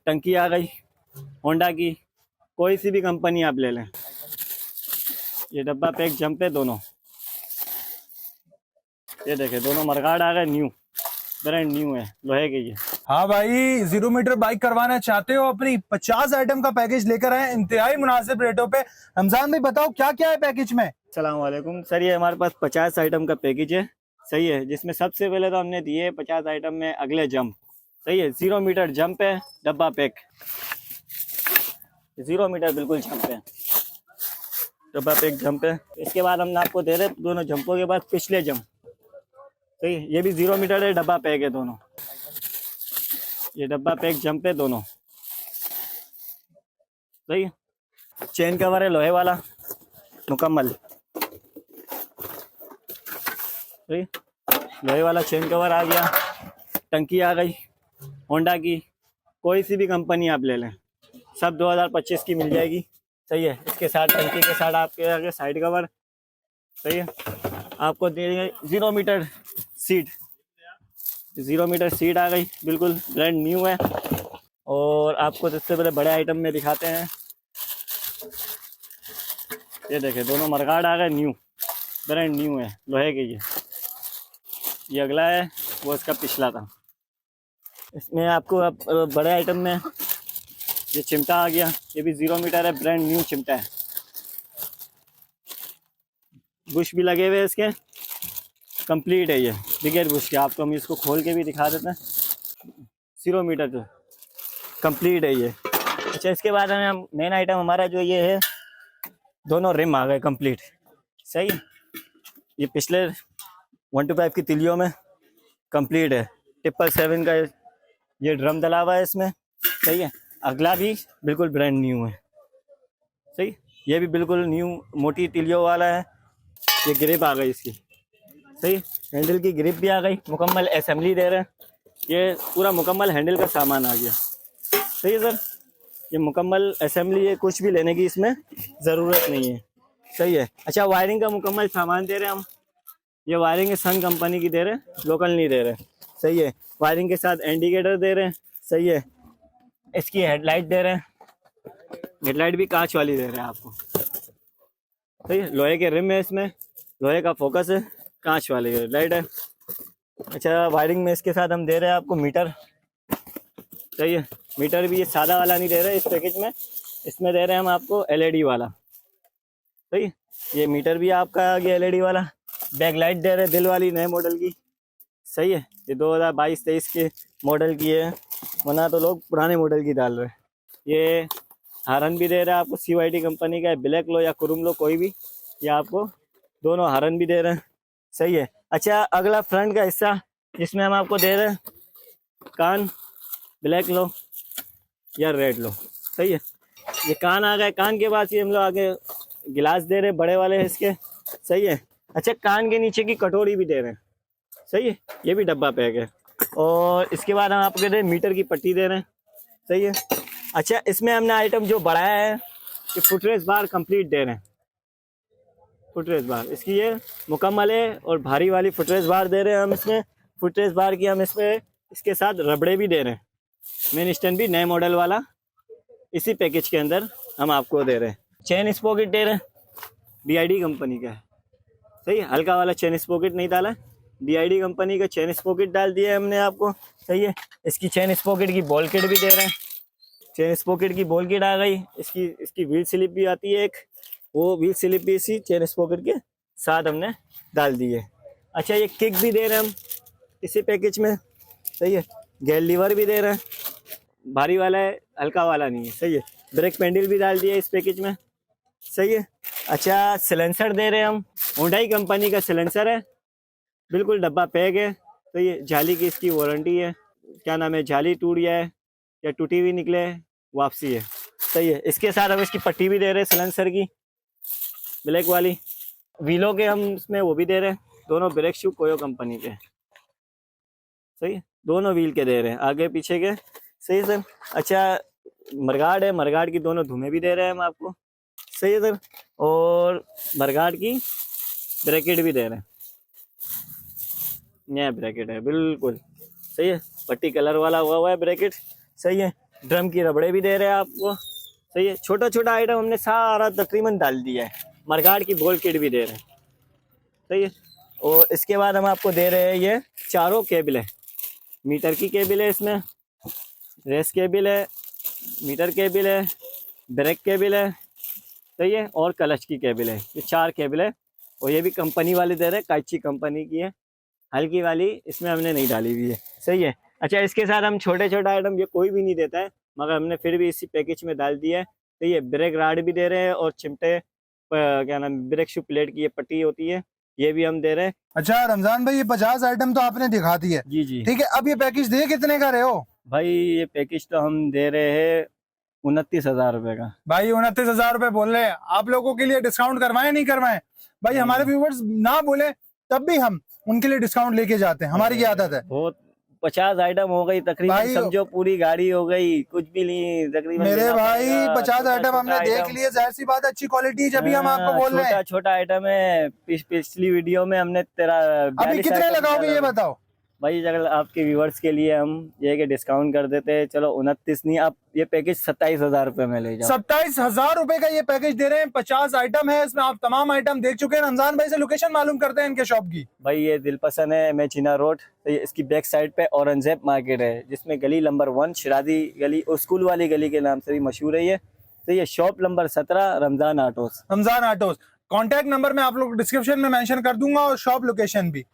टंकी आ गई होंडा की, कोई सी भी कंपनी आप ले लें। ये डब्बा पैक जंप है दोनों, ये देखे दोनों मरगाड़ आ गए, न्यू ब्रांड न्यू है, लोहे के ये। हाँ भाई, 0 मीटर बाइक करवाना चाहते हो अपनी, 50 आइटम का पैकेज लेकर आए इंतहाई मुनासिब रेटों पे। रमजान भाई बताओ क्या क्या है पैकेज में। अस्सलाम वालेकुम सर, ये हमारे पास 50 आइटम का पैकेज है, सही है। जिसमें सबसे पहले तो हमने दिए 50 आइटम में अगले जंप, सही है। 0 मीटर जंप है, डब्बा पैक 0 मीटर बिल्कुल जंप है, डब्बा पैक जंप है। इसके बाद हमने आपको दे रहे दोनों जंपों के बाद पिछले जंप, सही है। ये भी 0 मीटर है, डब्बा पैक है दोनों, ये डब्बा पैक जंप है दोनों, सही है। चेन कवर है लोहे वाला मुकम्मल, सही, लोहे वाला चेन कवर आ गया। टंकी आ गई होंडा की, कोई सी भी कंपनी आप ले लें, सब 2025 की मिल जाएगी, सही है। इसके साथ टंकी के साथ आपके आगे साइड कवर, सही है। आपको देंगे 0 मीटर सीट, 0 मीटर सीट आ गई, बिल्कुल ब्रांड न्यू है। और आपको सबसे पहले बड़े आइटम में दिखाते हैं, ये देखें दोनों मरगाड़ आ गए, न्यू ब्रांड न्यू है, लोहे के ये अगला है, वो इसका पिछला था। इसमें आपको अब बड़े आइटम में ये चिमटा आ गया, ये भी 0 मीटर है, ब्रांड न्यू चिमटा है, बुश भी लगे हुए इसके, कंप्लीट है ये बिगेर बुश के। आपको हम इसको खोल के भी दिखा देते हैं, 0 मीटर जो कंप्लीट है ये। अच्छा, इसके बाद हमें मेन आइटम हमारा जो ये है, दोनों रिम आ गए कंप्लीट, सही है। ये पिछले 125 की तिलियों में कंप्लीट है, 777 का ये ड्रम डला हुआ है इसमें, सही है। अगला भी बिल्कुल ब्रांड न्यू है, सही, ये भी बिल्कुल न्यू मोटी तिलियों वाला है। ये ग्रिप आ गई इसकी, सही, हैंडल की ग्रिप भी आ गई, मुकम्मल असेंबली दे रहे हैं। ये पूरा मुकम्मल हैंडल का सामान आ गया, सही है सर। ये मुकम्मल असेंबली है, कुछ भी लेने की इसमें ज़रूरत नहीं है, सही है। अच्छा, वायरिंग का मुकम्मल सामान दे रहे हैं हम, ये वायरिंग सन कंपनी की दे रहे हैं, लोकल नहीं दे रहे, सही है। वायरिंग के साथ इंडिकेटर दे रहे हैं, सही है। इसकी हेडलाइट दे रहे हैं, हेडलाइट भी कांच वाली दे रहे हैं आपको, सही है। लोहे के रिम है इसमें, लोहे का फोकस है, कांच वाली हेडलाइट है। अच्छा, वायरिंग में इसके साथ हम दे रहे हैं आपको मीटर, सही है। मीटर भी ये सादा वाला नहीं दे रहे इस पैकेज में, इसमें दे रहे हैं हम आपको LED वाला, सही है। ये मीटर भी आपका आ गया LED वाला। बैक लाइट दे रहे हैं दिल वाली, नए मॉडल की, सही है। ये 2022-23 के मॉडल की है, वरना तो लोग पुराने मॉडल की डाल रहे हैं। ये हारन भी दे रहा है आपको, CYT कंपनी का है, ब्लैक लो या कुरुम लो कोई भी, ये आपको दोनों हारन भी दे रहे हैं, सही है। अच्छा, अगला फ्रंट का हिस्सा जिसमें हम आपको दे रहे हैं कान, ब्लैक लो या रेड लो, सही है। ये कान आ गए, कान के बाद ये हम लोग आगे गिलास दे रहे हैं बड़े वाले इसके, सही है। अच्छा, कान के नीचे की कटोरी भी दे रहे हैं, सही है, ये भी डब्बा पैक है। और इसके बाद हम आपको दे रहे हैं मीटर की पट्टी दे रहे हैं, सही है। अच्छा, इसमें हमने आइटम जो बढ़ाया है कि फुटरेस बार कंप्लीट दे रहे हैं, फुटरेस बार इसकी ये मुकम्मल है, और भारी वाली फुटरेस बार दे रहे हैं हम इसमें। फुटरेस बार की हम इसमें इसके साथ रबड़े भी दे रहे हैं, मेन स्टैंड भी नए मॉडल वाला इसी पैकेज के अंदर हम आपको दे रहे हैं। चेन स्पॉकेट दे रहे हैं, BID कंपनी का है, सही है। हल्का वाला चेन स्पॉकेट नहीं डाला, BID कंपनी का चेन स्पॉकेट डाल दिया है हमने आपको, सही है। इसकी चेन स्पॉकेट की बॉल किट भी दे रहे हैं, चेन स्पॉकेट की बॉल किट आ गई। इसकी व्हील स्लिप भी आती है एक, वो व्हील स्लिप भी इसी चेन स्पॉकेट के साथ हमने डाल दी है। अच्छा, ये किक भी दे रहे हैं हम इसी पैकेज में, सही है। गेयर लीवर भी दे रहे हैं, भारी वाला है, हल्का वाला नहीं है, सही है। ब्रेक पेंडल भी डाल दिया इस पैकेज में, सही है। अच्छा, सिलेंसर दे रहे हैं हम, हुंडई कंपनी का सिलेंसर है, बिल्कुल डब्बा पैक है, सही है। जाली की इसकी वारंटी है, क्या नाम है, जाली टूट जाए या टूटी हुई निकले वापसी है, सही है। इसके साथ हम इसकी पट्टी भी दे रहे हैं सिलेंसर की, ब्लैक वाली। व्हीलों के हम इसमें वो भी दे रहे हैं, दोनों ब्रेक शू कोयो कंपनी के, सही है। दोनों व्हील के दे रहे हैं, आगे पीछे के, सही है सर। अच्छा, मरगाड़ है, मरगाड़ की दोनों धुएं भी दे रहे हैं हम आपको, सही है सर। और मरगाड़ की ब्रैकेट भी दे रहे हैं, नया ब्रैकेट है बिल्कुल, सही है। पट्टी कलर वाला हुआ है ब्रैकेट, सही है। ड्रम की रबड़े भी दे रहे हैं आपको। सही है, छोटा छोटा आइटम हमने सारा तकरीबन डाल दिया है। मरगाड़ की बॉल किट भी दे रहे हैं। सही है, और इसके बाद हम आपको दे रहे हैं ये चारों केबल है। मीटर की केबल है, इसमें रेस केबल है, मीटर केबल है, ब्रेक केबल है। सही है, और क्लच की केबल है। ये 4 केबल है, और ये भी कंपनी वाले दे रहे हैं, काइची कंपनी की है। हल्की वाली इसमें हमने नहीं डाली हुई है। सही है। अच्छा, इसके साथ हम छोटे छोटा आइटम ये कोई भी नहीं देता है, मगर हमने फिर भी इसी पैकेज में डाल दिया है। तो ये ब्रेक राड भी दे रहे हैं, और चिमटे क्या नाम, ब्रेक शू प्लेट की ये पट्टी होती है, ये भी हम दे रहे हैं। अच्छा रमजान भाई, ये 50 आइटम तो आपने दिखा दी है। जी जी ठीक है, अब ये पैकेज दे कितने का रहे हो? भाई, ये पैकेज तो हम दे रहे हैं 29,000 रुपए का। भाई 29,000 रुपए बोल रहे हैं। आप लोगों के लिए डिस्काउंट करवाएं नहीं करवाएं? भाई हमारे व्यूवर्स ना बोले तब भी हम उनके लिए डिस्काउंट लेके जाते हैं, हमारी ये आदत है। बहुत 50 आइटम हो गई तकरीबन, भाई समझो पूरी गाड़ी हो गई, कुछ भी नहीं तकरीबन। मेरे लेना भाई पड़ेगा। 50 छोटा आइटम हमने छोटा देख आइटम। लिए, जाहिर सी बात है अच्छी क्वालिटी, जब हम आपको बोल रहे छोटा हैं। छोटा आइटम है। पिछली वीडियो में हमने तेरा अभी 42 कितने आइटम लगाओगे ये डाला। बताओ? भाई अगर आपके व्यूवर्स के लिए हम ये कि डिस्काउंट कर देते हैं, चलो 29 नहीं, आप ये पैकेज 27,000 रुपए में ले जाओ। 27,000 रुपए का ये पैकेज दे रहे हैं। 50 आइटम है इसमें, आप तमाम आइटम देख चुके हैं। रमजान भाई से लोकेशन मालूम करते हैं इनके शॉप की। भाई ये दिलपसंद है, मेचिना रोड। तो ये इसकी बैक साइड पे औरंगजेब मार्केट है, जिसमें गली नंबर 1 शिरादी गली और स्कूल वाली गली के नाम से भी मशहूर है ये। तो ये shop number 17 Ramzan autos. Ramzan autos. Contact number मैं आप लोग डिस्क्रिप्शन में मेंशन कर दूंगा, और शॉप लोकेशन भी।